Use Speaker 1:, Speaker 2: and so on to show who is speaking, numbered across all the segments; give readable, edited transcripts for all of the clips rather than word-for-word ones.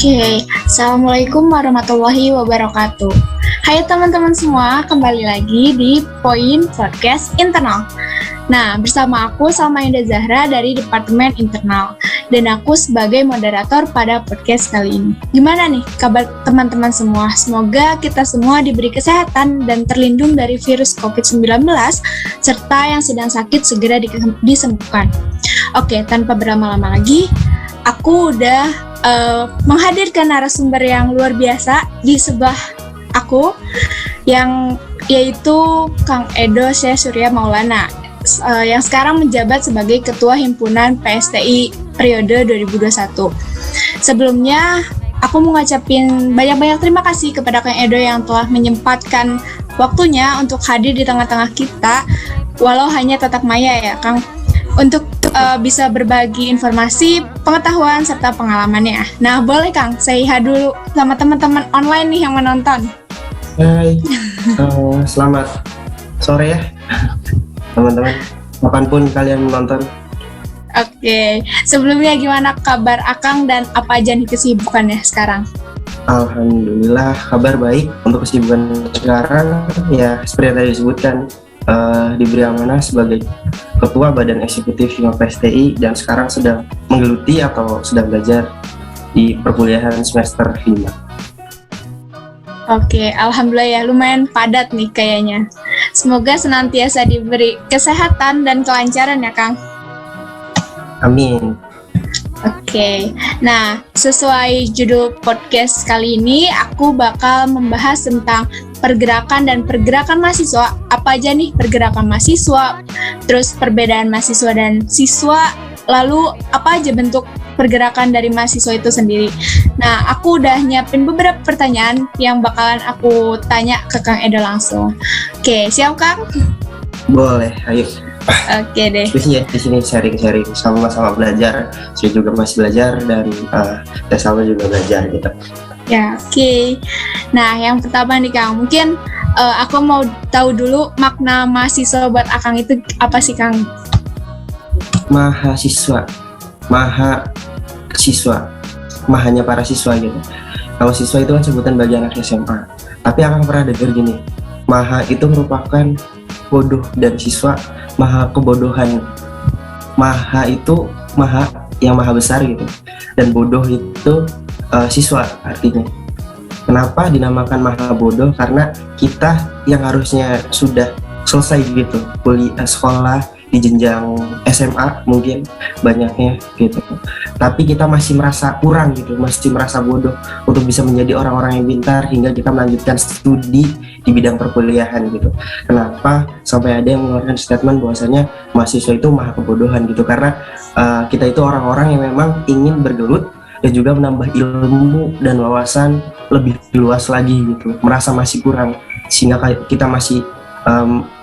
Speaker 1: Oke, Assalamualaikum warahmatullahi wabarakatuh. Hai teman-teman semua, kembali lagi di Poin Podcast Internal. Nah, bersama aku Salma Indah Zahra dari Departemen Internal, dan aku sebagai moderator pada podcast kali ini. Gimana nih kabar teman-teman semua? Semoga kita semua diberi kesehatan dan terlindung dari virus COVID-19, serta yang sedang sakit segera disembuhkan. Oke, tanpa berlama-lama lagi, aku udah menghadirkan narasumber yang luar biasa di sebelah aku, yang yaitu Kang Edo Syekh Surya Maulana, yang sekarang menjabat sebagai Ketua Himpunan PSTI periode 2021. Sebelumnya, aku mau ngucapin banyak-banyak terima kasih kepada Kang Edo yang telah menyempatkan waktunya untuk hadir di tengah-tengah kita, walau hanya tatap maya ya, Kang, untuk bisa berbagi informasi, pengetahuan, serta pengalamannya. Nah, boleh Kang, say hi dulu sama teman-teman online nih yang menonton.
Speaker 2: Hai, selamat sore ya teman-teman, kapanpun kalian menonton.
Speaker 1: Oke, sebelumnya gimana kabar Akang dan apa aja nih kesibukannya sekarang?
Speaker 2: Alhamdulillah, kabar baik. Untuk kesibukan sekarang, ya seperti yang tadi disebutkan, diberi amanah sebagai Ketua Badan Eksekutif Hima PSTI dan sekarang sedang menggeluti atau sedang belajar di perkuliahan semester 5.
Speaker 1: Oke, alhamdulillah ya, lumayan padat nih kayaknya. Semoga senantiasa diberi kesehatan dan kelancaran ya, Kang.
Speaker 2: Amin.
Speaker 1: Oke, nah sesuai judul podcast kali ini, aku bakal membahas tentang pergerakan dan pergerakan mahasiswa. Apa aja nih pergerakan mahasiswa, terus perbedaan mahasiswa dan siswa, lalu apa aja bentuk pergerakan dari mahasiswa itu sendiri. Nah, aku udah nyiapin beberapa pertanyaan yang bakalan aku tanya ke Kang Edo langsung. Oke, siap Kang?
Speaker 2: Boleh, ayo.
Speaker 1: Oke deh.
Speaker 2: Di sini sharing-sharing, sama-sama belajar. Saya juga masih belajar dan saya sama juga belajar gitu.
Speaker 1: Ya, oke. Nah, yang pertama nih Kang, mungkin aku mau tahu dulu makna mahasiswa buat Akang itu apa sih Kang?
Speaker 2: Mahasiswa, mahanya para siswa gitu. Kalau siswa itu kan sebutan bagi anak SMA. Tapi Akang pernah dengar gini, maha itu merupakan bodoh dan siswa maha kebodohan. Maha itu maha yang maha besar gitu, dan bodoh itu siswa artinya. Kenapa dinamakan maha bodoh? Karena kita yang harusnya sudah selesai gitu kuliah sekolah di jenjang SMA mungkin banyaknya gitu, tapi kita masih merasa kurang gitu, masih merasa bodoh untuk bisa menjadi orang-orang yang pintar hingga kita melanjutkan studi di bidang perkuliahan gitu. Kenapa sampai ada yang mengeluarkan statement bahwasanya mahasiswa itu maha kebodohan gitu, karena kita itu orang-orang yang memang ingin bergelut dan juga menambah ilmu dan wawasan lebih luas lagi gitu, merasa masih kurang sehingga kita masih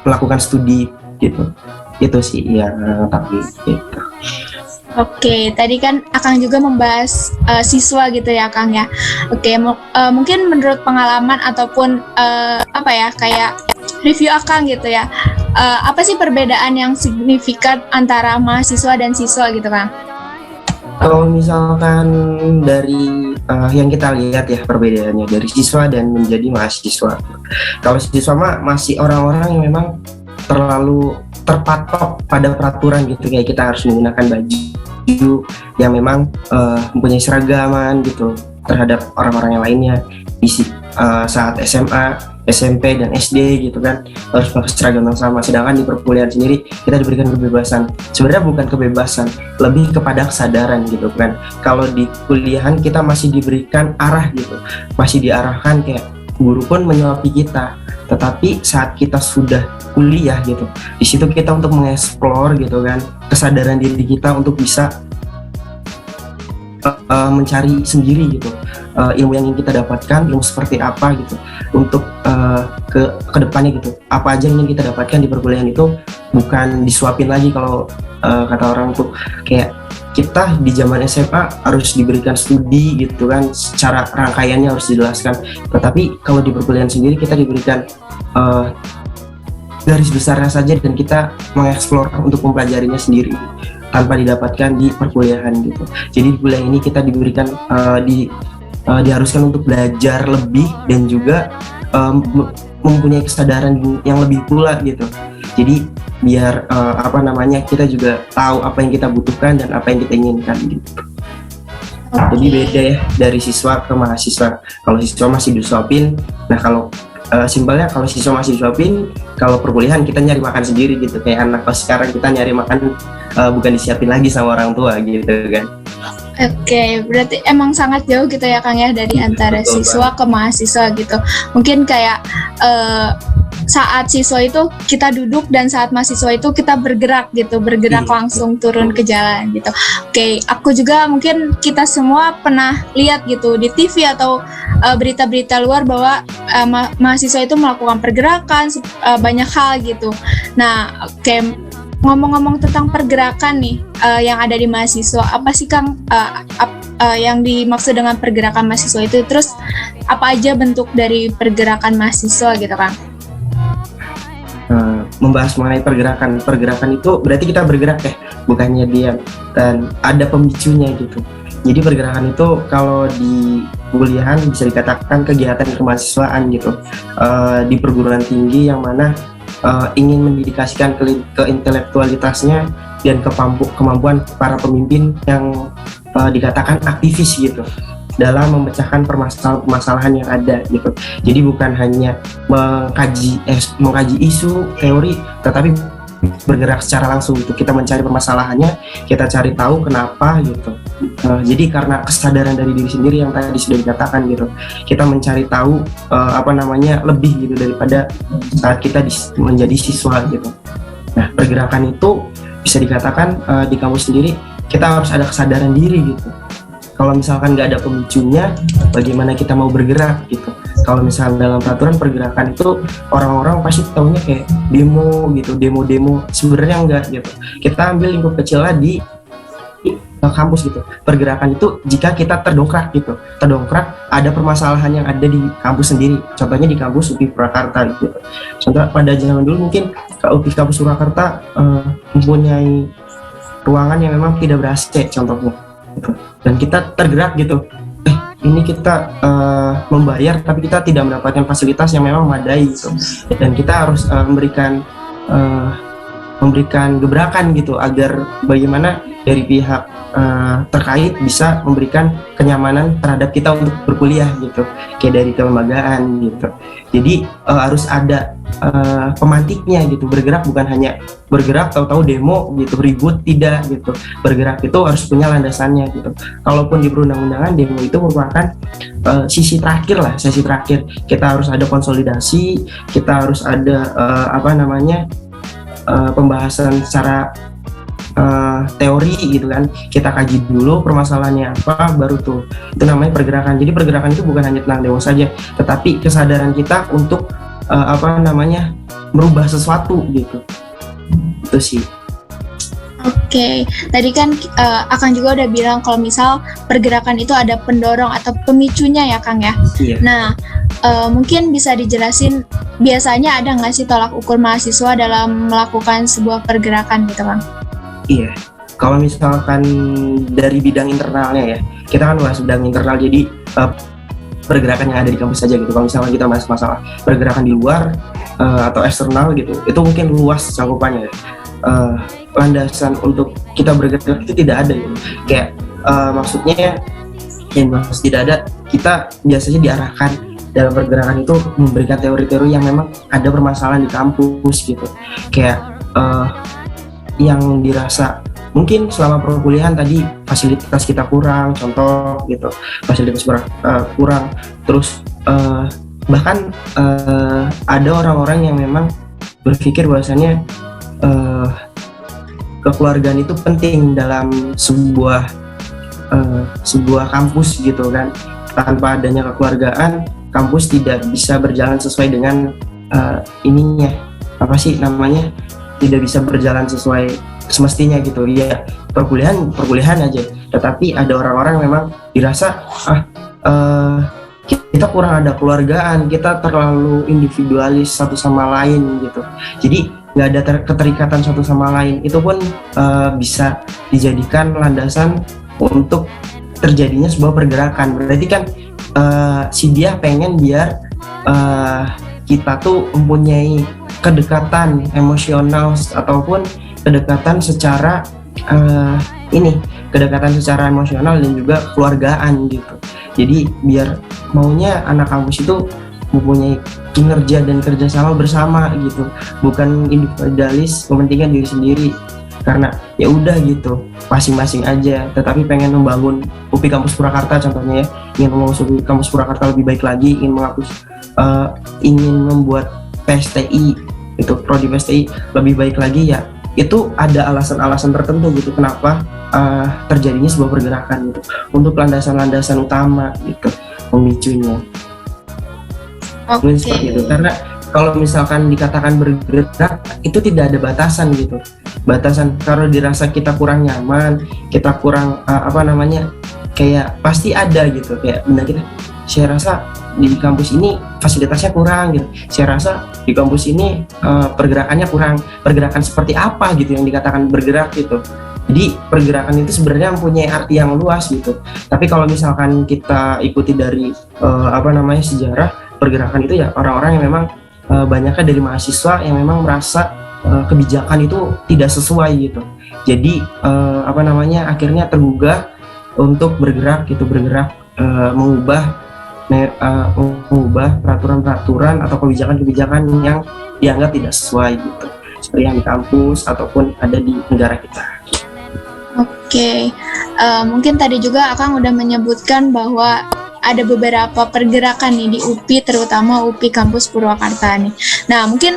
Speaker 2: melakukan studi gitu. Itu sih yang tapi gitu.
Speaker 1: Oke, tadi kan Akang juga membahas siswa gitu ya Kang ya. Oke, mungkin menurut pengalaman ataupun kayak review Akang gitu ya, apa sih perbedaan yang signifikan antara mahasiswa dan siswa gitu Kang?
Speaker 2: Kalau misalkan dari yang kita lihat ya perbedaannya dari siswa dan menjadi mahasiswa. Kalau siswa masih orang-orang yang memang terlalu terpatok pada peraturan gitu, kayak kita harus menggunakan baju yang memang mempunyai seragaman gitu terhadap orang-orang yang lainnya di saat SMA, SMP dan SD gitu kan harus pakai seragam yang sama. Sedangkan di perkuliahan sendiri kita diberikan kebebasan. Sebenarnya bukan kebebasan, lebih kepada kesadaran gitu kan. Kalau di kuliahan kita masih diberikan arah gitu, masih diarahkan kayak guru pun menyuapi kita. Tetapi saat kita sudah kuliah gitu, di situ kita untuk mengeksplor gitu kan kesadaran diri kita untuk bisa mencari sendiri gitu ilmu yang ingin kita dapatkan, ilmu seperti apa gitu untuk ke depannya gitu. Apa aja yang ingin kita dapatkan di perkuliahan itu bukan disuapin lagi. Kalau kata orang tuh kayak kita di zaman SMA harus diberikan studi gitu kan, secara rangkaiannya harus dijelaskan. Tetapi kalau di perkuliahan sendiri kita diberikan garis besarnya saja dan kita mengeksplor untuk mempelajarinya sendiri tanpa didapatkan di perkuliahan gitu. Jadi di kuliah ini kita diberikan diharuskan untuk belajar lebih dan juga mempunyai kesadaran yang lebih pula gitu. Jadi biar kita juga tahu apa yang kita butuhkan dan apa yang kita inginkan gitu. Jadi beda ya dari siswa ke mahasiswa. Kalau siswa masih disuapin, nah kalau simpelnya kalau siswa masih disuapin, kalau perkuliahan kita nyari makan sendiri gitu. Kayak anak kos sekarang kita nyari makan bukan disiapin lagi sama orang tua gitu kan.
Speaker 1: Oke, berarti emang sangat jauh gitu ya Kang ya dari antara
Speaker 2: Betul,
Speaker 1: siswa ke mahasiswa gitu. Mungkin kayak saat siswa itu kita duduk dan saat mahasiswa itu kita bergerak gitu, bergerak langsung turun ke jalan gitu. Oke, aku juga mungkin kita semua pernah lihat gitu di TV atau berita-berita luar bahwa mahasiswa itu melakukan pergerakan banyak hal gitu. Nah, oke, ngomong-ngomong tentang pergerakan nih yang ada di mahasiswa, apa sih Kang yang dimaksud dengan pergerakan mahasiswa itu? Terus apa aja bentuk dari pergerakan mahasiswa gitu Kang?
Speaker 2: Membahas mengenai pergerakan itu berarti kita bergerak ya, bukannya diam, dan ada pemicunya gitu. Jadi pergerakan itu kalau di kuliahan bisa dikatakan kegiatan kemahasiswaan gitu, di perguruan tinggi yang mana ingin mendedikasikan ke intelektualitasnya dan kemampuan para pemimpin yang dikatakan aktivis gitu dalam memecahkan permasalahan yang ada gitu. Jadi bukan hanya mengkaji isu teori, tetapi bergerak secara langsung gitu. Kita mencari permasalahannya, kita cari tahu kenapa gitu. Jadi karena kesadaran dari diri sendiri yang tadi sudah dikatakan gitu, kita mencari tahu lebih gitu daripada saat kita menjadi siswa gitu. Nah, pergerakan itu bisa dikatakan di kampus sendiri kita harus ada kesadaran diri gitu. Kalau misalkan nggak ada pemicunya, bagaimana kita mau bergerak gitu? Kalau misalnya dalam peraturan pergerakan itu orang-orang pasti taunya kayak demo gitu, demo. Sebenarnya enggak gitu. Kita ambil lingkup kecilnya di kampus gitu. Pergerakan itu jika kita terdongkrak ada permasalahan yang ada di kampus sendiri. Contohnya di kampus UPI Purwakarta gitu. Contoh pada zaman dulu mungkin UPI kampus Purwakarta mempunyai ruangan yang memang tidak ber-AC contohnya. Gitu. Dan kita tergerak gitu, ini kita membayar tapi kita tidak mendapatkan fasilitas yang memang memadai gitu. Dan kita harus memberikan gebrakan gitu agar bagaimana dari pihak terkait bisa memberikan kenyamanan terhadap kita untuk berkuliah gitu, kayak dari kelembagaan gitu. Jadi harus ada pemantiknya gitu. Bergerak bukan hanya bergerak tahu-tahu demo gitu, ribut, tidak gitu. Bergerak itu harus punya landasannya gitu. Kalaupun di perundang-undangan demo itu merupakan sesi terakhir. Kita harus ada konsolidasi, kita harus ada pembahasan secara teori gitu kan. Kita kaji dulu permasalahannya apa, baru tuh itu namanya pergerakan. Jadi pergerakan itu bukan hanya tentang demo saja, tetapi kesadaran kita untuk merubah sesuatu gitu. Itu sih.
Speaker 1: Oke, tadi kan Akang juga udah bilang kalau misal pergerakan itu ada pendorong atau pemicunya ya Kang ya.
Speaker 2: Iya.
Speaker 1: Nah, mungkin bisa dijelasin biasanya ada nggak sih tolak ukur mahasiswa dalam melakukan sebuah pergerakan gitu Kang?
Speaker 2: Iya, kalau misalkan dari bidang internalnya ya, kita kan bahas bidang internal, jadi pergerakan yang ada di kampus saja gitu. Kalau misalnya kita bahas masalah pergerakan di luar atau eksternal gitu, itu mungkin luas cakupannya ya. Landasan untuk kita bergerak itu tidak ada gitu. Kayak maksudnya yang tidak ada, kita biasanya diarahkan dalam pergerakan itu memberikan teori-teori yang memang ada permasalahan di kampus gitu. Kayak yang dirasa mungkin selama perkuliahan tadi fasilitas kita kurang, contoh gitu, fasilitas kurang, terus bahkan ada orang-orang yang memang berpikir bahwasannya kekeluargaan itu penting dalam sebuah kampus gitu kan. Tanpa adanya kekeluargaan, kampus tidak bisa berjalan sesuai dengan tidak bisa berjalan sesuai semestinya gitu ya. Perkuliahan aja, tetapi ada orang-orang memang dirasa kita kurang ada keluargaan, kita terlalu individualis satu sama lain gitu. Jadi nggak ada keterikatan satu sama lain. Itu pun bisa dijadikan landasan untuk terjadinya sebuah pergerakan. Berarti kan si dia pengen biar kita tuh mempunyai kedekatan emosional ataupun kedekatan secara kedekatan secara emosional dan juga keluargaan gitu. Jadi biar maunya anak kampus itu mempunyai kinerja dan kerjasama bersama gitu, bukan individualis kepentingan diri sendiri. Karena ya udah gitu, masing-masing aja, tetapi pengen membangun UPI Kampus Purwakarta contohnya ya, ingin membangun UPI Kampus Purwakarta lebih baik lagi, ingin membuat PSTI itu prodi PSTI lebih baik lagi ya, itu ada alasan-alasan tertentu gitu kenapa terjadinya sebuah pergerakan gitu, untuk landasan-landasan utama gitu pemicunya. Mungkin seperti itu, karena kalau misalkan dikatakan bergerak itu tidak ada batasan gitu. Batasan kalau dirasa kita kurang nyaman, kita kurang kayak pasti ada gitu, kayak benar kita. Saya rasa di kampus ini fasilitasnya kurang gitu. Saya rasa di kampus ini pergerakannya kurang. Pergerakan seperti apa gitu yang dikatakan bergerak gitu. Jadi pergerakan itu sebenarnya mempunyai arti yang luas gitu. Tapi kalau misalkan kita ikuti dari sejarah, pergerakan itu ya orang-orang yang memang banyaknya dari mahasiswa yang memang merasa kebijakan itu tidak sesuai gitu. Jadi akhirnya tergugah untuk bergerak mengubah peraturan-peraturan atau kebijakan-kebijakan yang dianggap tidak sesuai gitu, seperti yang di kampus ataupun ada di negara kita.
Speaker 1: Oke, mungkin tadi juga Akang udah menyebutkan bahwa ada beberapa pergerakan nih di UPI, terutama UPI Kampus Purwakarta nih. Nah, mungkin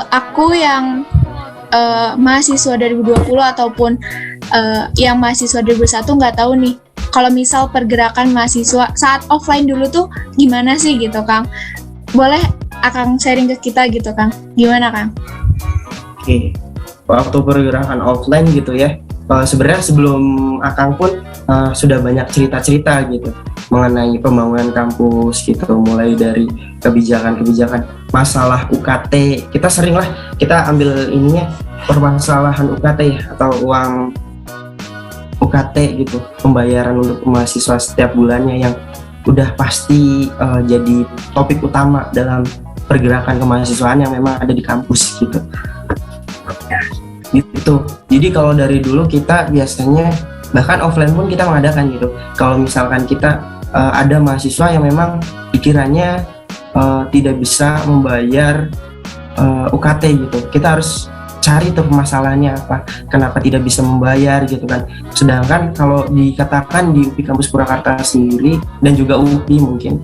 Speaker 1: aku yang mahasiswa 2020 ataupun yang mahasiswa 2021 nggak tahu nih, kalau misal pergerakan mahasiswa saat offline dulu tuh gimana sih gitu, Kang? Boleh Akang sharing ke kita gitu, Kang? Gimana, Kang?
Speaker 2: Oke, waktu pergerakan offline gitu ya, sebenarnya sebelum Akang pun sudah banyak cerita-cerita gitu mengenai pembangunan kampus gitu, mulai dari kebijakan-kebijakan masalah UKT. Kita ambil ininya permasalahan UKT atau uang UKT gitu, pembayaran untuk mahasiswa setiap bulannya yang udah pasti jadi topik utama dalam pergerakan kemahasiswaan yang memang ada di kampus gitu. Gitu. Jadi kalau dari dulu kita biasanya bahkan offline pun kita mengadakan gitu. Kalau misalkan kita ada mahasiswa yang memang pikirannya tidak bisa membayar UKT gitu, kita harus cari tuh permasalahannya apa, kenapa tidak bisa membayar gitu kan. Sedangkan kalau dikatakan di UPI Kampus Purwakarta sendiri dan juga UPI mungkin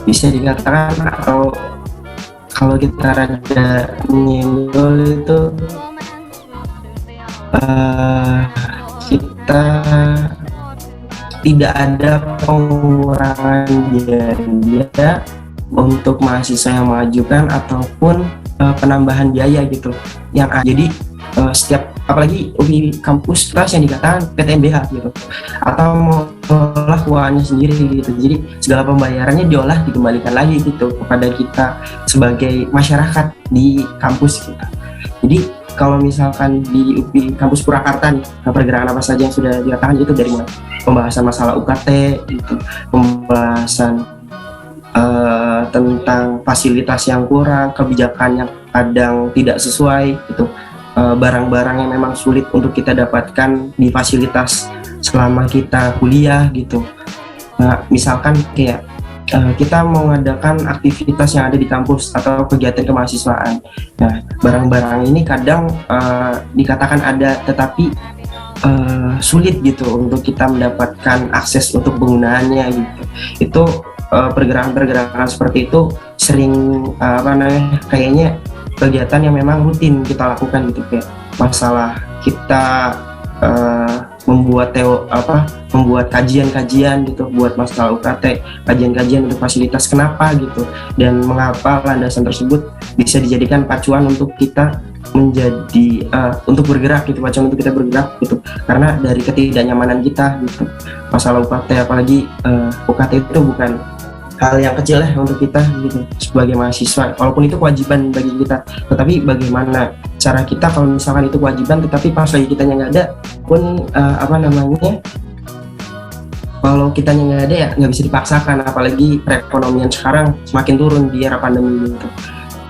Speaker 2: bisa dikatakan, atau kalau kita rada nyenggol itu kita tidak ada pengurangan biaya untuk mahasiswa yang mengajukan ataupun penambahan biaya gitu yang jadi setiap, apalagi UPI kampus kelas yang dikatakan PTNBH gitu, atau mengolah keuangannya sendiri gitu. Jadi segala pembayarannya dikembalikan lagi gitu kepada kita sebagai masyarakat di kampus kita. Jadi kalau misalkan di UPI Kampus Purwakarta nih, pergerakan apa saja yang sudah dikatakan itu dari pembahasan masalah UKT gitu, pembahasan tentang fasilitas yang kurang, kebijakan yang kadang tidak sesuai gitu, barang-barang yang memang sulit untuk kita dapatkan di fasilitas selama kita kuliah gitu. Nah, misalkan kayak kita mengadakan aktivitas yang ada di kampus atau kegiatan kemahasiswaan. Nah, barang-barang ini kadang dikatakan ada tetapi sulit gitu untuk kita mendapatkan akses untuk penggunaannya gitu. Itu pergerakan-pergerakan seperti itu sering kayaknya kegiatan yang memang rutin kita lakukan gitu, kayak masalah kita membuat kajian-kajian gitu buat masalah UKT, kajian-kajian untuk fasilitas kenapa gitu, dan mengapa landasan tersebut bisa dijadikan pacuan untuk kita menjadi untuk bergerak gitu, pacuan untuk kita bergerak gitu, karena dari ketidaknyamanan kita gitu. Masalah UKT, apalagi UKT itu bukan hal yang kecil ya untuk kita gitu sebagai mahasiswa, walaupun itu kewajiban bagi kita, tetapi bagaimana cara kita kalau misalkan itu kewajiban tetapi pas lagi kitanya nggak ada pun kalau kitanya nggak ada ya nggak bisa dipaksakan, apalagi perekonomian sekarang semakin turun di era pandemi gitu.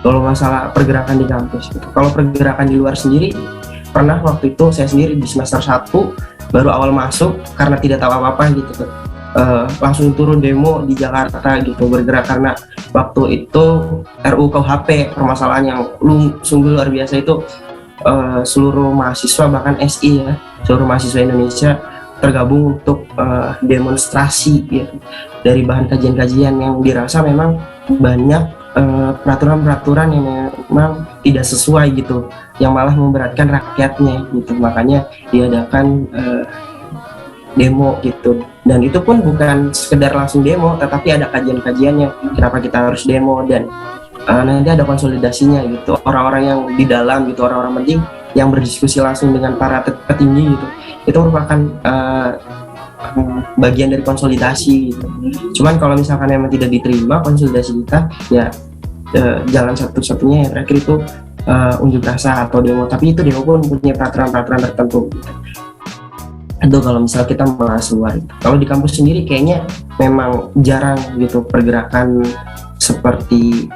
Speaker 2: Kalau masalah pergerakan di kampus gitu, kalau pergerakan di luar sendiri, pernah waktu itu saya sendiri di semester 1 baru awal masuk karena tidak tahu apa-apa gitu, langsung turun demo di Jakarta gitu, bergerak karena waktu itu RUU KUHP, permasalahan yang sungguh luar biasa itu. Seluruh mahasiswa bahkan SI ya, seluruh mahasiswa Indonesia tergabung untuk demonstrasi gitu, dari bahan kajian-kajian yang dirasa memang banyak peraturan-peraturan yang memang tidak sesuai gitu, yang malah memberatkan rakyatnya gitu, makanya diadakan demo gitu. Dan itu pun bukan sekedar langsung demo, tetapi ada kajian-kajiannya kenapa kita harus demo, dan nanti ada konsolidasinya gitu, orang-orang yang di dalam gitu, orang-orang penting yang berdiskusi langsung dengan para petinggi gitu, itu merupakan bagian dari konsolidasi gitu. Cuman kalau misalkan memang tidak diterima konsolidasi kita, ya jalan satu-satunya yang terakhir itu unjuk rasa atau demo, tapi itu demo pun punya peraturan-peraturan tertentu gitu. Itu kalau misal kita bahas luar gitu. Kalau di kampus sendiri kayaknya memang jarang gitu pergerakan seperti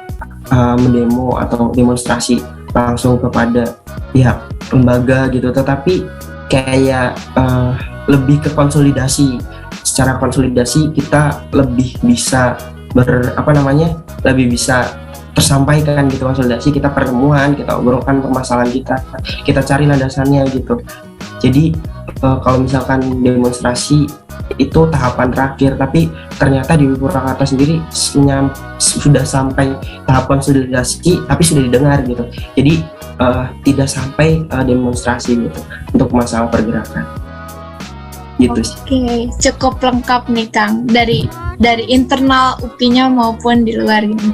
Speaker 2: mendemo atau demonstrasi langsung kepada pihak lembaga gitu, tetapi kayak lebih ke konsolidasi. Secara konsolidasi kita lebih bisa lebih bisa tersampaikan gitu, konsolidasi kita pertemuan, kita obrolkan permasalahan kita cari landasannya gitu. Jadi kalau misalkan demonstrasi itu tahapan terakhir, tapi ternyata di Purwakarta sendiri sudah sampai tahap konsolidasi tapi sudah didengar gitu. Jadi tidak sampai demonstrasi gitu untuk masalah pergerakan gitu sih.
Speaker 1: Oke, cukup lengkap nih Kang, dari internal UPI-nya maupun di luar gitu.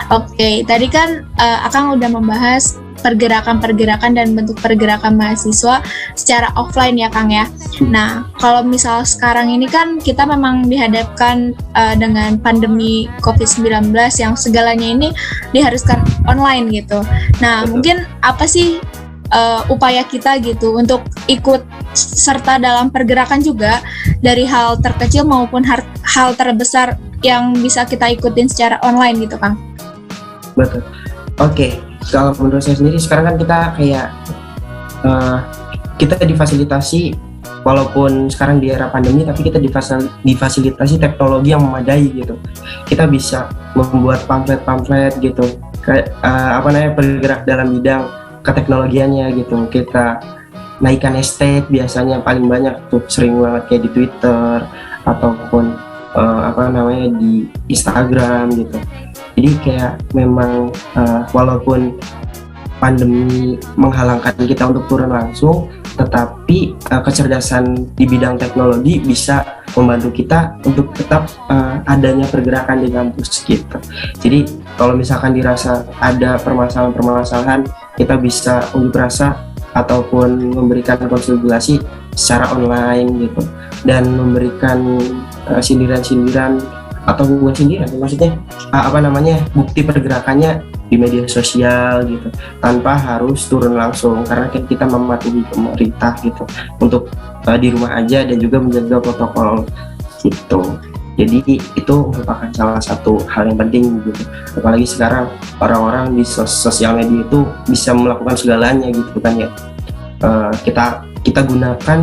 Speaker 1: Oke, tadi kan Akang udah membahas pergerakan-pergerakan dan bentuk pergerakan mahasiswa secara offline ya Kang ya. Nah, kalau misal sekarang ini kan kita memang dihadapkan dengan pandemi COVID-19 yang segalanya ini diharuskan online gitu. Nah, mungkin apa sih upaya kita gitu untuk ikut serta dalam pergerakan juga, dari hal terkecil maupun hal terbesar yang bisa kita ikutin secara online gitu Kang?
Speaker 2: Betul. Oke. Kalau menurut saya sendiri sekarang kan kita kayak kita difasilitasi, walaupun sekarang di era pandemi, tapi kita difasilitasi teknologi yang memadai gitu. Kita bisa membuat pamflet gitu, bergerak dalam bidang keteknologiannya gitu. Kita naikkan hashtag, biasanya paling banyak tuh sering banget kayak di Twitter ataupun di Instagram gitu. Jadi kayak memang walaupun pandemi menghalangkan kita untuk turun langsung, tetapi kecerdasan di bidang teknologi bisa membantu kita untuk tetap adanya pergerakan di kampus gitu. Jadi kalau misalkan dirasa ada permasalahan-permasalahan, kita bisa unjuk rasa ataupun memberikan konsultasi secara online gitu, dan memberikan sindiran-sindiran atau bukan sindiran, maksudnya bukti pergerakannya di media sosial gitu, tanpa harus turun langsung, karena kan kita mematuhi pemerintah gitu untuk di rumah aja dan juga menjaga protokol gitu. Jadi itu merupakan salah satu hal yang penting gitu, apalagi sekarang orang-orang di sosial media itu bisa melakukan segalanya gitu kan ya. Kita gunakan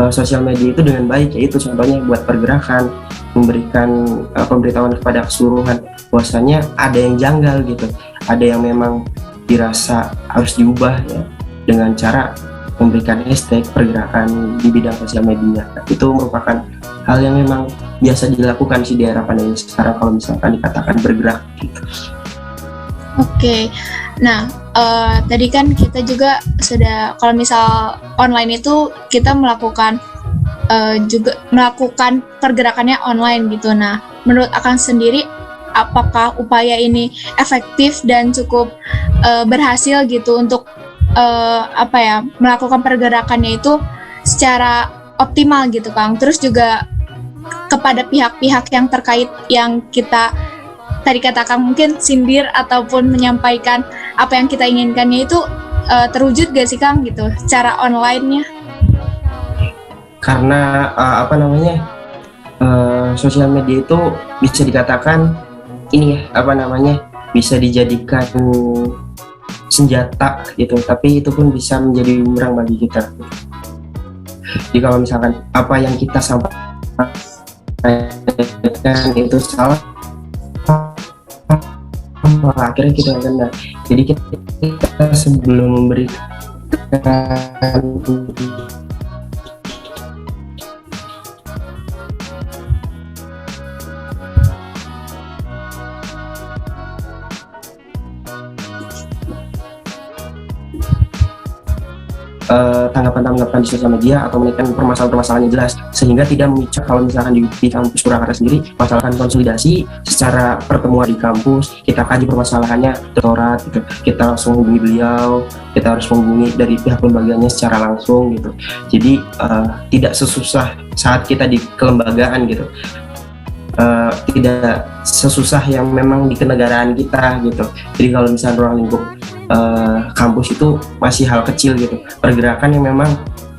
Speaker 2: sosial media itu dengan baik, yaitu contohnya buat pergerakan, memberikan pemberitahuan kepada keseluruhan bahwasanya ada yang janggal gitu, ada yang memang dirasa harus diubah ya, dengan cara memberikan hashtag pergerakan di bidang sosial media. Itu merupakan hal yang memang biasa dilakukan sih di era pandemi sekarang kalau misalkan dikatakan bergerak gitu.
Speaker 1: Oke, nah tadi kan kita juga sudah, kalau misal online itu kita melakukan pergerakannya online gitu. Nah, menurut Akang sendiri, apakah upaya ini efektif dan cukup berhasil gitu untuk melakukan pergerakannya itu secara optimal gitu Kang? Terus juga kepada pihak-pihak yang terkait yang kita tadi katakan mungkin sindir ataupun menyampaikan apa yang kita inginkannya itu terwujud gak sih Kang gitu secara online-nya?
Speaker 2: Karena sosial media itu bisa dikatakan ini ya bisa dijadikan senjata gitu, tapi itu pun bisa menjadi bumerang bagi kita. Jadi kalau misalkan apa yang kita sampaikan itu salah, akhirnya kita yang kena. Jadi kita sebelum memberikan tanggapan-tanggapan di sosial media atau menaikkan permasalahan-permasalahan yang jelas, sehingga tidak memicu. Kalau misalkan di kampus Purwakarta sendiri, masalahkan konsolidasi secara pertemuan di kampus, kita kaji permasalahannya, rektorat gitu, kita langsung hubungi beliau, kita harus menghubungi dari pihak lembaganya secara langsung gitu. Jadi tidak sesusah saat kita di kelembagaan gitu, tidak sesusah yang memang di kenegaraan kita gitu. Jadi kalau misalnya ruang lingkup kampus itu masih hal kecil gitu, pergerakan yang memang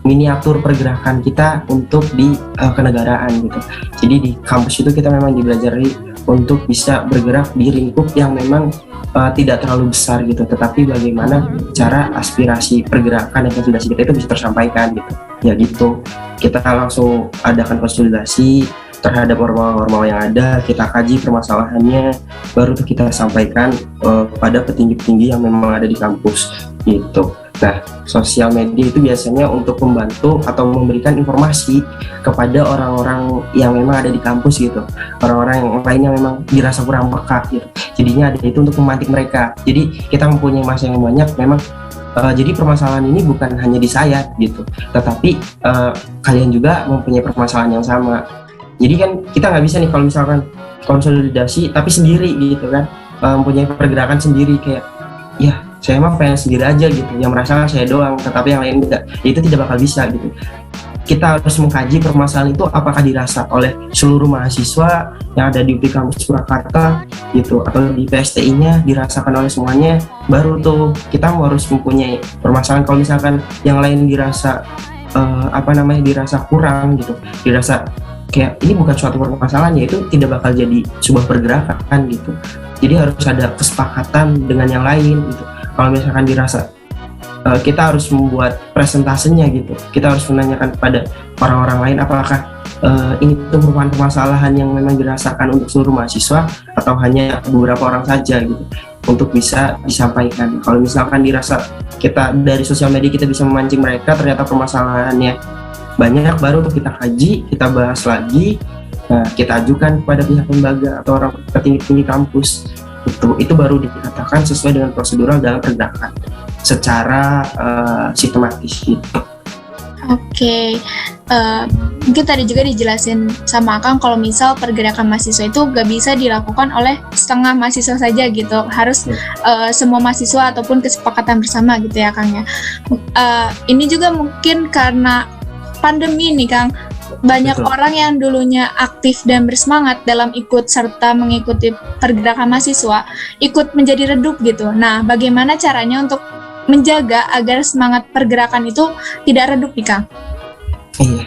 Speaker 2: miniatur pergerakan kita untuk di kenegaraan gitu. Jadi di kampus itu kita memang dibelajari untuk bisa bergerak di lingkup yang memang tidak terlalu besar gitu, tetapi bagaimana cara aspirasi pergerakan dan konsolidasi kita itu bisa tersampaikan gitu. Ya gitu, kita langsung adakan konsolidasi terhadap ormawa-ormawa yang ada, kita kaji permasalahannya, baru tuh kita sampaikan pada petinggi-petinggi yang memang ada di kampus gitu. Nah, sosial media itu biasanya untuk membantu atau memberikan informasi kepada orang-orang yang memang ada di kampus gitu, orang-orang yang lainnya memang dirasa kurang peka gitu. Jadinya ada itu untuk memantik mereka. Jadi kita mempunyai masa yang banyak memang. Jadi permasalahan ini bukan hanya di saya gitu, tetapi kalian juga mempunyai permasalahan yang sama. Jadi kan kita nggak bisa nih kalau misalkan konsolidasi tapi sendiri gitu kan, mempunyai pergerakan sendiri kayak ya saya mah pengen sendiri aja gitu, yang merasakan saya doang tetapi yang lain enggak, itu tidak bakal bisa gitu. Kita harus mengkaji permasalahan itu apakah dirasa oleh seluruh mahasiswa yang ada di UPI Kampus Purwakarta gitu, atau di PSTI-nya dirasakan oleh semuanya, baru tuh kita harus mempunyai permasalahan. Kalau misalkan yang lain dirasa dirasa kurang gitu, dirasa kayak ini bukan suatu permasalahan, ya itu tidak bakal jadi sebuah pergerakan gitu. Jadi harus ada kesepakatan dengan yang lain gitu. Kalau misalkan dirasa kita harus membuat presentasenya gitu, kita harus menanyakan kepada orang-orang lain apakah ini tuh merupakan permasalahan yang memang dirasakan untuk seluruh mahasiswa atau hanya beberapa orang saja gitu, untuk bisa disampaikan. Kalau misalkan dirasa kita dari sosial media kita bisa memancing mereka, ternyata permasalahannya banyak, baru tuh kita kaji, kita bahas lagi, kita ajukan kepada pihak lembaga atau orang petinggi kampus. Itu baru dikatakan sesuai dengan prosedural dalam pergerakan secara sistematis gitu.
Speaker 1: Oke, mungkin tadi juga dijelasin sama Akang kalau misal pergerakan mahasiswa itu gak bisa dilakukan oleh setengah mahasiswa saja gitu, harus semua mahasiswa ataupun kesepakatan bersama gitu ya Kang ya. Ini juga mungkin karena pandemi nih Kang, banyak
Speaker 2: Betul.
Speaker 1: orang yang dulunya aktif dan bersemangat dalam ikut serta mengikuti pergerakan mahasiswa, ikut menjadi redup gitu. Nah, bagaimana caranya untuk menjaga agar semangat pergerakan itu tidak redup nih Kang?
Speaker 2: Iya,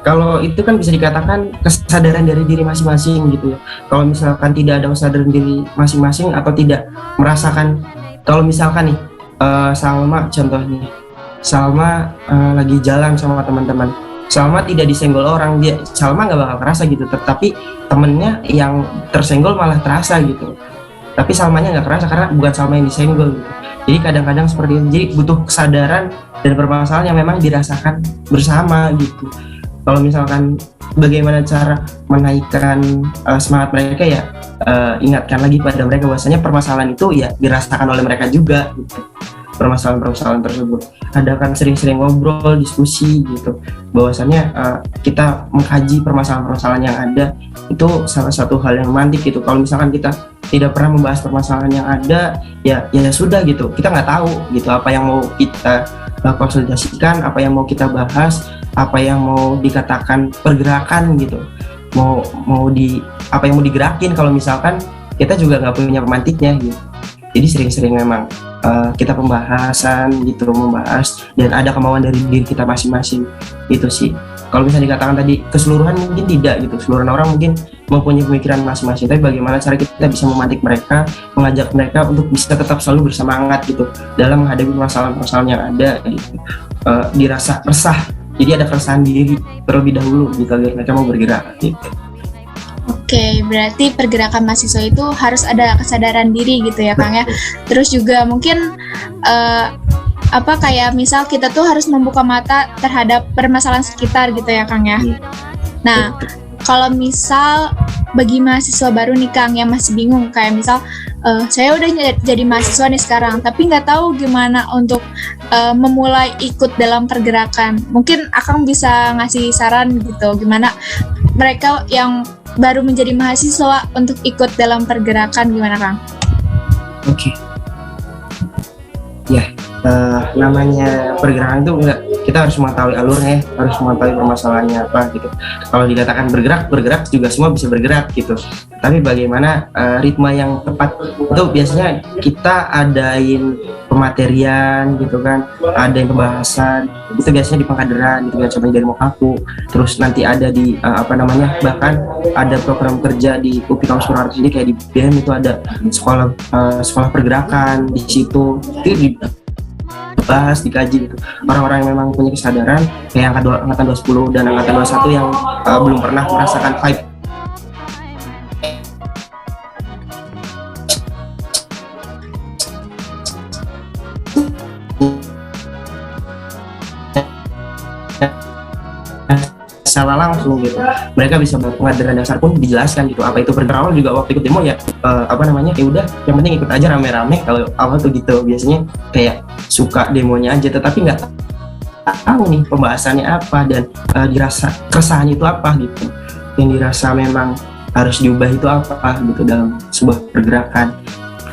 Speaker 2: kalau itu kan bisa dikatakan kesadaran dari diri masing-masing gitu ya. Kalau misalkan tidak ada kesadaran diri masing-masing atau tidak merasakan, kalau misalkan nih Salma contohnya, Salma lagi jalan sama teman-teman, Salma tidak disenggol orang, Salma nggak bakal kerasa gitu, tetapi temennya yang tersenggol malah terasa gitu, tapi Salmanya nggak kerasa karena bukan Salma yang disenggol gitu. Jadi kadang-kadang seperti itu, jadi butuh kesadaran dan permasalahan yang memang dirasakan bersama gitu. Kalau misalkan bagaimana cara menaikkan semangat mereka ya, ingatkan lagi pada mereka bahwasanya permasalahan itu ya dirasakan oleh mereka juga gitu. Permasalahan-permasalahan tersebut, adakan sering-sering ngobrol, diskusi gitu, bahwasannya kita mengkaji permasalahan-permasalahan yang ada, itu salah satu hal yang romantis gitu. Kalau misalkan kita tidak pernah membahas permasalahan yang ada, ya sudah gitu, kita nggak tahu gitu apa yang mau kita konsolidasikan, apa yang mau kita bahas, apa yang mau dikatakan pergerakan gitu, mau apa yang mau digerakin. Kalau misalkan kita juga nggak punya pemantiknya gitu. Jadi sering-sering memang kita pembahasan gitu, membahas dan ada kemauan dari diri kita masing-masing, itu sih Kalau misalnya dikatakan tadi keseluruhan mungkin tidak gitu, keseluruhan orang mungkin mempunyai pemikiran masing-masing, tapi bagaimana cara kita bisa memantik mereka, mengajak mereka untuk bisa tetap selalu bersemangat gitu dalam menghadapi permasalahan-permasalahan yang ada gitu. Dirasa resah, jadi ada keresahan diri terlebih dahulu gitu agar mereka mau bergerak gitu.
Speaker 1: Oke, berarti pergerakan mahasiswa itu harus ada kesadaran diri gitu ya Kang ya. Terus juga mungkin kayak misal kita tuh harus membuka mata terhadap permasalahan sekitar gitu ya Kang ya. Nah, kalau misal bagi mahasiswa baru nih Kang yang masih bingung, kayak misal saya udah jadi mahasiswa nih sekarang, tapi nggak tahu gimana untuk memulai ikut dalam pergerakan. Mungkin Akang bisa ngasih saran gitu, gimana mereka yang baru menjadi mahasiswa untuk ikut dalam pergerakan, gimana Kang?
Speaker 2: Oke. Ya, namanya pergerakan itu enggak, kita harus mengetahui alurnya, harus mengetahui permasalahannya apa gitu. Kalau dikatakan bergerak juga semua bisa bergerak gitu. Tapi bagaimana ritme yang tepat itu biasanya kita adain pematerian gitu kan, ada yang pembahasan itu biasanya di Pengkaderan gitu kan, contohnya dari Mokaku, terus nanti ada di bahkan ada program kerja di UPI Kampus Purwakarta sendiri, kayak di BEM itu ada sekolah pergerakan di situ, itu dibahas, dikaji gitu. Orang-orang yang memang punya kesadaran kayak angkatan 20 dan angkatan 21 yang belum pernah merasakan vibe secara langsung gitu, mereka bisa pengadilan dasar pun dijelaskan gitu apa itu pergerakan. Juga waktu ikut demo ya ya udah yang penting ikut aja rame-rame, kalau apa tuh gitu biasanya kayak suka demonya aja tetapi nggak tahu nih pembahasannya apa dan dirasa keresahan itu apa gitu, yang dirasa memang harus diubah itu apa gitu dalam sebuah pergerakan.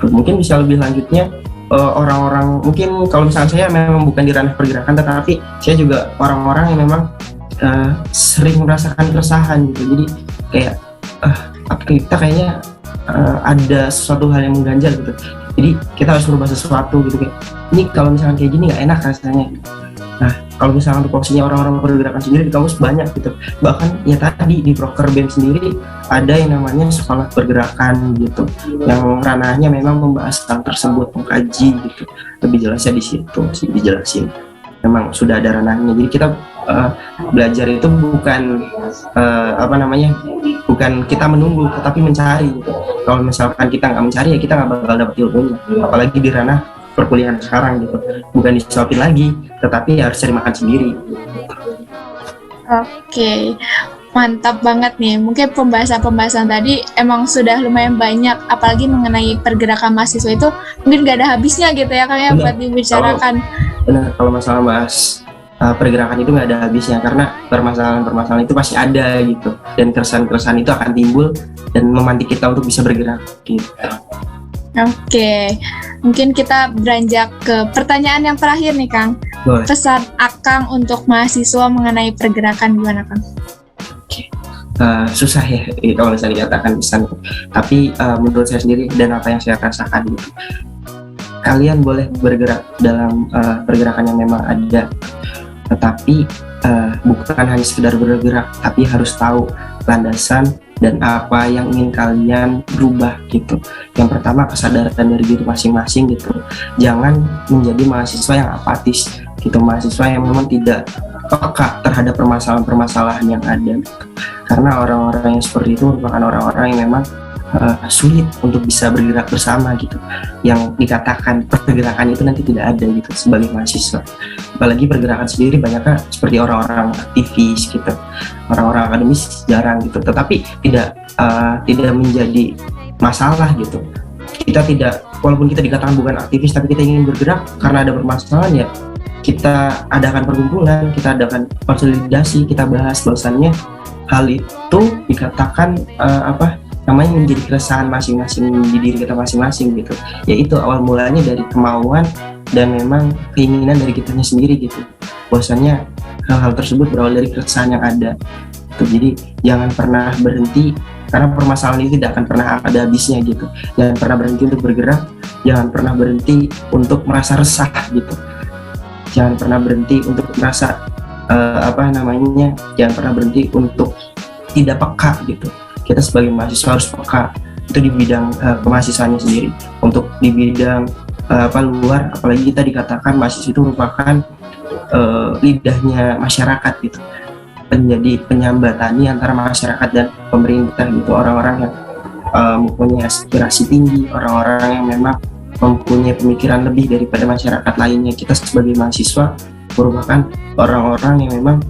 Speaker 2: Mungkin bisa lebih lanjutnya orang-orang, mungkin kalau misalnya saya memang bukan di ranah pergerakan, tetapi saya juga orang-orang yang memang sering merasakan keresahan gitu. Jadi kayak kita kayaknya ada sesuatu hal yang mengganjal gitu. Jadi kita harus merubah sesuatu gitu, kayak ini kalau misalkan kayak gini nggak enak rasanya. Nah, kalau misalkan untuk posisinya orang-orang pergerakan sendiri di kampus banyak gitu. Bahkan ya tadi di Proker BEM sendiri ada yang namanya sekolah pergerakan gitu, yang ranahnya memang membahas hal tersebut, mengkaji gitu. Lebih jelasnya di situ sih dijelasin. Memang sudah ada ranahnya. Jadi kita belajar itu bukan bukan kita menunggu, tetapi mencari gitu. Kalau misalkan kita nggak mencari ya kita nggak bakal dapat ilmunya, apalagi di ranah perkuliahan sekarang gitu, bukan disuapin lagi tetapi harus cari makan sendiri.
Speaker 1: Oke, mantap banget nih. Mungkin pembahasan tadi emang sudah lumayan banyak, apalagi mengenai pergerakan mahasiswa itu mungkin gak ada habisnya gitu ya Kang ya buat dibicarakan.
Speaker 2: Benar, kalau masalah bahas pergerakan itu nggak ada habisnya, karena permasalahan itu pasti ada gitu, dan keresahan itu akan timbul dan memantik kita untuk bisa bergerak gitu.
Speaker 1: Oke, mungkin kita beranjak ke pertanyaan yang terakhir nih Kang.
Speaker 2: Boleh.
Speaker 1: Pesan Akang untuk mahasiswa mengenai pergerakan gimana Kang?
Speaker 2: Susah ya kalau misalnya dikatakan pesan, tapi menurut saya sendiri dan apa yang saya rasakan gitu, kalian boleh bergerak dalam pergerakan yang memang ada, tetapi bukan hanya sekedar bergerak, tapi harus tahu landasan dan apa yang ingin kalian berubah gitu. Yang pertama, kesadaran dari diri masing-masing gitu. Jangan menjadi mahasiswa yang apatis gitu, mahasiswa yang memang tidak peka terhadap permasalahan-permasalahan yang ada gitu. Karena orang-orang yang seperti itu merupakan orang-orang yang memang sulit untuk bisa bergerak bersama gitu. Yang dikatakan pergerakan itu nanti tidak ada gitu sebagai mahasiswa. Apalagi pergerakan sendiri banyaknya seperti orang-orang aktivis gitu, orang-orang akademis jarang gitu. Tetapi tidak menjadi masalah gitu. Kita tidak, walaupun kita dikatakan bukan aktivis, tapi kita ingin bergerak karena ada permasalahan ya. Kita adakan perkumpulan, kita adakan konsolidasi, kita bahas bahwasannya hal itu dikatakan namanya menjadi keresahan masing-masing di diri kita masing-masing gitu. Yaitu awal mulanya dari kemauan dan memang keinginan dari kitanya sendiri gitu. Bahwasanya hal-hal tersebut berawal dari keresahan yang ada. Jadi jangan pernah berhenti, karena permasalahan ini tidak akan pernah ada habisnya gitu. Jangan pernah berhenti untuk bergerak, jangan pernah berhenti untuk merasa resah gitu. Jangan pernah berhenti untuk merasa jangan pernah berhenti untuk tidak peka gitu. Kita sebagai mahasiswa harus peka itu di bidang kemahasiswaannya sendiri. Untuk di bidang luar, apalagi kita dikatakan mahasiswa itu merupakan lidahnya masyarakat gitu, menjadi penyambatani antara masyarakat dan pemerintah gitu. Orang-orang yang mempunyai aspirasi tinggi, orang-orang yang memang mempunyai pemikiran lebih daripada masyarakat lainnya. Kita sebagai mahasiswa merupakan orang-orang yang memang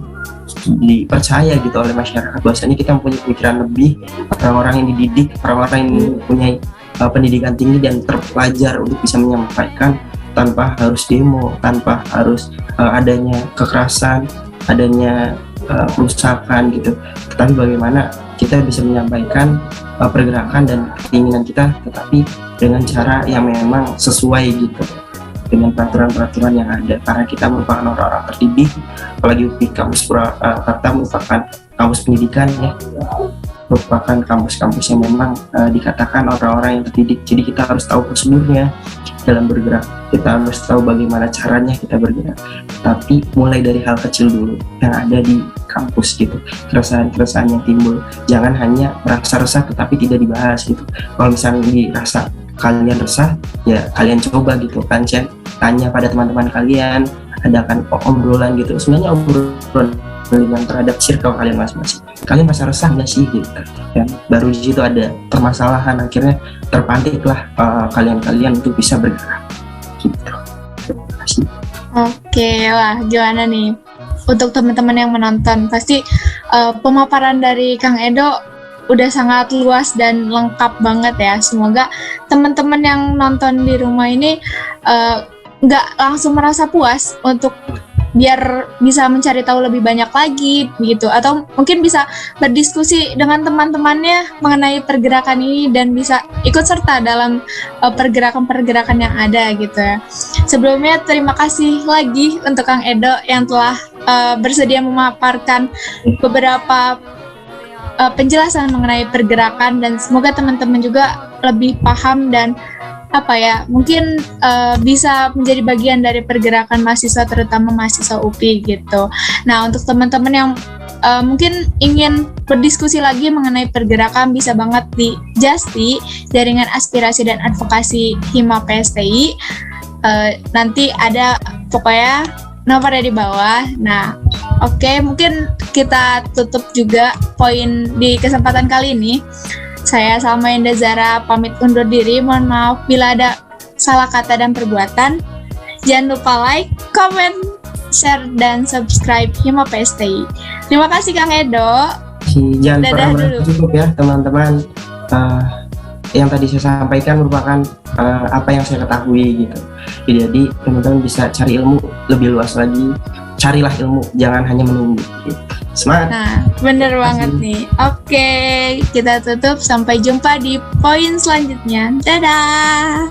Speaker 2: dipercaya gitu oleh masyarakat, bahwasanya kita mempunyai pemikiran lebih, orang-orang yang dididik, orang-orang yang mempunyai pendidikan tinggi dan terpelajar untuk bisa menyampaikan tanpa harus demo, tanpa harus adanya kekerasan, adanya perusakan gitu. Tetapi bagaimana kita bisa menyampaikan pergerakan dan keinginan kita, tetapi dengan cara yang memang sesuai gitu dengan peraturan-peraturan yang ada, karena kita merupakan orang-orang terdidik, apalagi UPI kampus Purwakarta merupakan kampus pendidikan ya, merupakan kampus-kampus yang memang dikatakan orang-orang yang terdidik. Jadi kita harus tahu prosedurnya dalam bergerak, kita harus tahu bagaimana caranya kita bergerak, tapi mulai dari hal kecil dulu yang ada di kampus gitu. Keresahan-keresahan yang timbul, jangan hanya merasa resah tetapi tidak dibahas gitu. Kalau misalnya dirasa kalian resah, ya kalian coba gitu kan, tanya pada teman-teman kalian, adakan obrolan gitu, sebenarnya obrolan dengan terhadap circle kalian masing-masing. Kalian merasa resah nggak sih gitu kan? Baru di situ ada permasalahan, akhirnya terpantiklah kalian untuk bisa bergerak gitu. Terima kasih.
Speaker 1: Oke, wah gimana nih untuk teman-teman yang menonton, pasti pemaparan dari Kang Edo udah sangat luas dan lengkap banget ya. Semoga teman-teman yang nonton di rumah ini nggak langsung merasa puas, untuk biar bisa mencari tahu lebih banyak lagi gitu, atau mungkin bisa berdiskusi dengan teman-temannya mengenai pergerakan ini dan bisa ikut serta dalam pergerakan-pergerakan yang ada gitu ya. Sebelumnya terima kasih lagi untuk Kang Edo yang telah bersedia memaparkan beberapa penjelasan mengenai pergerakan, dan semoga teman-teman juga lebih paham dan mungkin bisa menjadi bagian dari pergerakan mahasiswa, terutama mahasiswa UPI gitu. Nah, untuk teman-teman yang mungkin ingin berdiskusi lagi mengenai pergerakan, bisa banget di JASTI, Jaringan Aspirasi dan Advokasi Hima PSTI. Nanti ada pokoknya nomornya di bawah. Nah, oke, mungkin kita tutup juga poin di kesempatan kali ini. Saya Salma Indah Zahra pamit undur diri. Mohon maaf bila ada salah kata dan perbuatan. Jangan lupa like, comment, share, dan subscribe Hima PSTI. Terima kasih Kang Edo.
Speaker 2: Jangan pernah merasa cukup ya teman-teman. Yang tadi saya sampaikan merupakan apa yang saya ketahui gitu. Jadi teman-teman bisa cari ilmu lebih luas lagi. Carilah ilmu, jangan hanya menunggu gitu. Semangat.
Speaker 1: Nah, bener banget nih. Oke, kita tutup. Sampai jumpa di poin selanjutnya. Dadah.